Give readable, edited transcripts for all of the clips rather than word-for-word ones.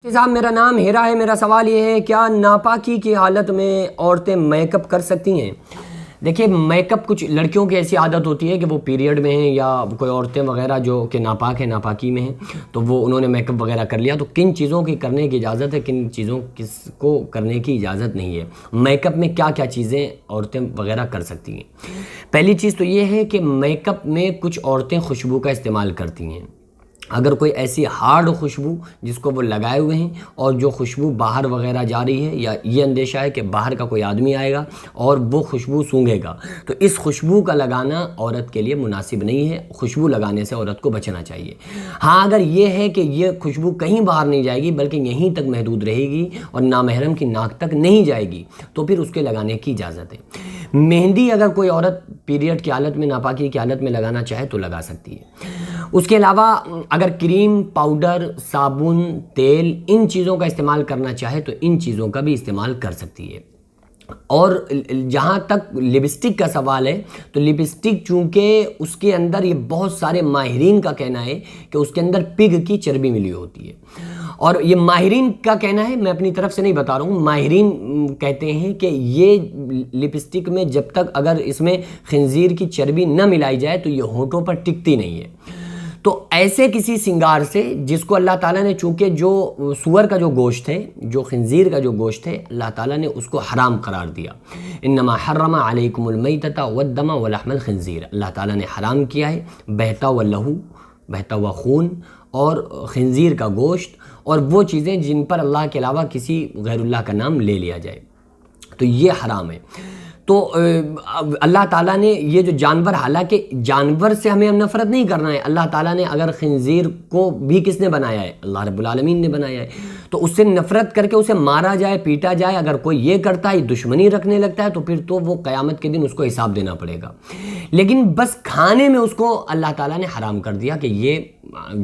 صاحب میرا نام ہیرا ہے۔ میرا سوال یہ ہے کیا ناپاکی کی حالت میں عورتیں میک اپ کر سکتی ہیں؟ دیکھیں میک اپ کچھ لڑکیوں کی ایسی عادت ہوتی ہے کہ وہ پیریڈ میں ہیں یا کوئی عورتیں وغیرہ جو کہ ناپاک ہیں، ناپاکی میں ہیں، تو وہ انہوں نے میک اپ وغیرہ کر لیا، تو کن چیزوں کی کرنے کی اجازت ہے، کن چیزوں کس کو کرنے کی اجازت نہیں ہے؟ میک اپ میں کیا کیا چیزیں عورتیں وغیرہ کر سکتی ہیں؟ پہلی چیز تو یہ ہے کہ میک اپ میں کچھ عورتیں خوشبو کا استعمال کرتی ہیں۔ اگر کوئی ایسی ہارڈ خوشبو جس کو وہ لگائے ہوئے ہیں اور جو خوشبو باہر وغیرہ جا رہی ہے، یا یہ اندیشہ ہے کہ باہر کا کوئی آدمی آئے گا اور وہ خوشبو سونگھے گا، تو اس خوشبو کا لگانا عورت کے لیے مناسب نہیں ہے۔ خوشبو لگانے سے عورت کو بچنا چاہیے۔ ہاں اگر یہ ہے کہ یہ خوشبو کہیں باہر نہیں جائے گی بلکہ یہیں تک محدود رہے گی اور نامحرم کی ناک تک نہیں جائے گی، تو پھر اس کے لگانے کی اجازت ہے۔ مہندی اگر کوئی عورت پیریڈ کی حالت میں، ناپاکی کی حالت میں لگانا چاہے تو لگا سکتی ہے۔ اس کے علاوہ اگر کریم، پاؤڈر، صابن، تیل، ان چیزوں کا استعمال کرنا چاہے تو ان چیزوں کا بھی استعمال کر سکتی ہے۔ اور جہاں تک لپسٹک کا سوال ہے تو لپسٹک چونکہ اس کے اندر، یہ بہت سارے ماہرین کا کہنا ہے کہ اس کے اندر پگ کی چربی ملی ہوتی ہے، اور یہ ماہرین کا کہنا ہے، میں اپنی طرف سے نہیں بتا رہا ہوں، ماہرین کہتے ہیں کہ یہ لپسٹک میں جب تک اگر اس میں خنزیر کی چربی نہ ملائی جائے تو یہ ہونٹوں پر ٹکتی نہیں ہے۔ تو ایسے کسی سنگار سے جس کو اللہ تعالیٰ نے، چونکہ جو سور کا جو گوشت ہے، جو خنزیر کا جو گوشت ہے، اللہ تعالیٰ نے اس کو حرام قرار دیا۔ انما حرم علیکم المیتۃ والدم ولحم الخنزیر، اللہ تعالیٰ نے حرام کیا ہے بہتا ہوا لہو، بہتا ہوا خون اور خنزیر کا گوشت، اور وہ چیزیں جن پر اللہ کے علاوہ کسی غیر اللہ کا نام لے لیا جائے، تو یہ حرام ہے۔ تو اللہ تعالیٰ نے یہ جو جانور، حالانکہ جانور سے ہمیں نفرت نہیں کرنا ہے، اللہ تعالیٰ نے اگر خنزیر کو بھی کس نے بنایا ہے؟ اللہ رب العالمین نے بنایا ہے، تو اس سے نفرت کر کے اسے مارا جائے، پیٹا جائے، اگر کوئی یہ کرتا ہے، دشمنی رکھنے لگتا ہے، تو پھر تو وہ قیامت کے دن اس کو حساب دینا پڑے گا۔ لیکن بس کھانے میں اس کو اللہ تعالیٰ نے حرام کر دیا کہ یہ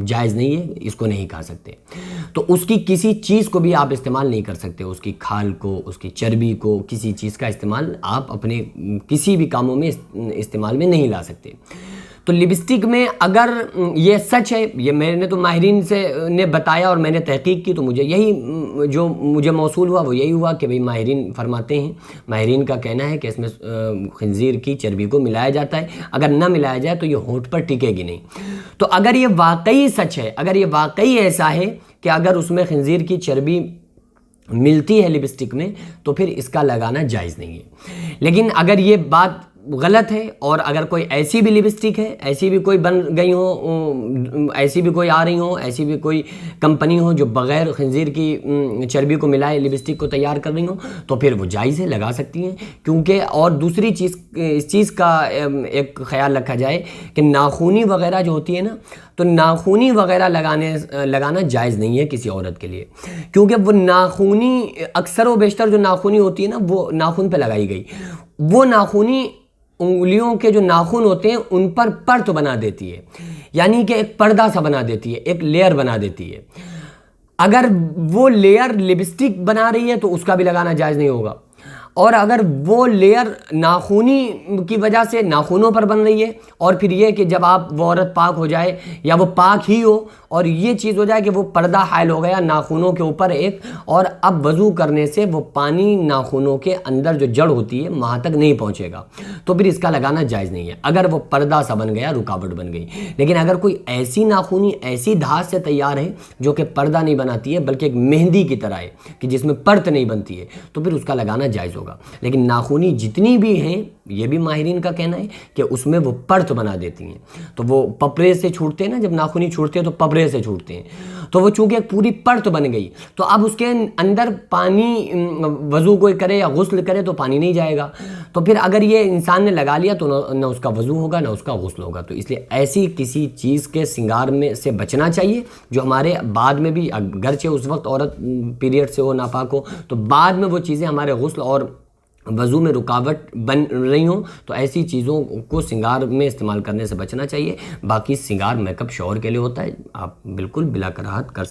جائز نہیں ہے، اس کو نہیں کھا سکتے، تو اس کی کسی چیز کو بھی آپ استعمال نہیں کر سکتے، اس کی کھال کو، اس کی چربی کو، کسی چیز کا استعمال آپ اپنے کسی بھی کاموں میں استعمال میں نہیں لا سکتے۔ تو لپسٹک میں اگر یہ سچ ہے، یہ میں نے تو ماہرین سے نے بتایا اور میں نے تحقیق کی، تو مجھے یہی جو مجھے موصول ہوا وہ یہی ہوا کہ بھئی ماہرین فرماتے ہیں، ماہرین کا کہنا ہے کہ اس میں خنزیر کی چربی کو ملایا جاتا ہے، اگر نہ ملایا جائے تو یہ ہونٹ پر ٹکے گی نہیں۔ تو اگر یہ واقعی سچ ہے، اگر یہ واقعی ایسا ہے کہ اگر اس میں خنزیر کی چربی ملتی ہے لپسٹک میں، تو پھر اس کا لگانا جائز نہیں ہے۔ لیکن اگر یہ بات غلط ہے اور اگر کوئی ایسی بھی لپسٹک ہے، ایسی بھی کوئی بن گئی ہو، ایسی بھی کوئی آ رہی ہو، ایسی بھی کوئی کمپنی ہو جو بغیر خنزیر کی چربی کو ملائے لپسٹک کو تیار کر رہی ہوں، تو پھر وہ جائز ہے، لگا سکتی ہیں۔ کیونکہ اور دوسری چیز، اس چیز کا ایک خیال رکھا جائے کہ ناخونی وغیرہ جو ہوتی ہے نا، تو ناخونی وغیرہ لگانا جائز نہیں ہے کسی عورت کے لیے، کیونکہ وہ ناخونی اکثر و بیشتر جو ناخونی ہوتی ہے نا، وہ ناخن پہ لگائی گئی، وہ ناخونی انگلیوں کے جو ناخن ہوتے ہیں ان پر پرت بنا دیتی ہے، یعنی کہ ایک پردہ سا بنا دیتی ہے، ایک لیئر بنا دیتی ہے۔ اگر وہ لیئر لپسٹک بنا رہی ہے تو اس کا بھی لگانا جائز نہیں ہوگا، اور اگر وہ لیئر ناخونی کی وجہ سے ناخنوں پر بن رہی ہے، اور پھر یہ کہ جب وہ عورت پاک ہو جائے یا وہ پاک ہی ہو اور یہ چیز ہو جائے کہ وہ پردہ حائل ہو گیا ناخنوں کے اوپر ایک، اور اب وضو کرنے سے وہ پانی ناخنوں کے اندر جو جڑ ہوتی ہے وہاں تک نہیں پہنچے گا، تو پھر اس کا لگانا جائز نہیں ہے، اگر وہ پردہ سا بن گیا، رکاوٹ بن گئی۔ لیکن اگر کوئی ایسی ناخنی ایسی دھات سے تیار ہے جو کہ پردہ نہیں بناتی ہے بلکہ ایک مہندی کی طرح ہے کہ جس میں پرت نہیں بنتی ہے، تو پھر اس کا لگانا جائز ہوگا۔ لیکن ناخونی جتنی بھی ہیں، یہ بھی ماہرین کا کہنا ہے کہ اس میں وہ پرت بنا دیتی ہیں، تو وہ پپڑے سے چھوٹتے ہیں نا، جب ناخونی چھوٹتے ہیں تو پپڑے سے چھوٹتے ہیں، تو وہ چونکہ ایک پوری پرت بن گئی، تو اب اس کے اندر پانی، وضو کوئی کرے یا غسل کرے تو پانی نہیں جائے گا، تو پھر اگر یہ انسان نے لگا لیا تو نہ اس کا وضو ہوگا نہ اس کا غسل ہوگا۔ تو اس لیے ایسی کسی چیز کے سنگار میں سے بچنا چاہیے جو ہمارے بعد میں بھی، اگرچہ اس وقت عورت پیریڈ سے ہو، ناپاک ہو، تو بعد میں وہ چیزیں ہمارے غسل اور وضو میں رکاوٹ بن رہی ہوں، تو ایسی چیزوں کو سنگار میں استعمال کرنے سے بچنا چاہیے۔ باقی سنگار میک اپ شوہر کے لیے ہوتا ہے، آپ بالکل بلا کراہت کر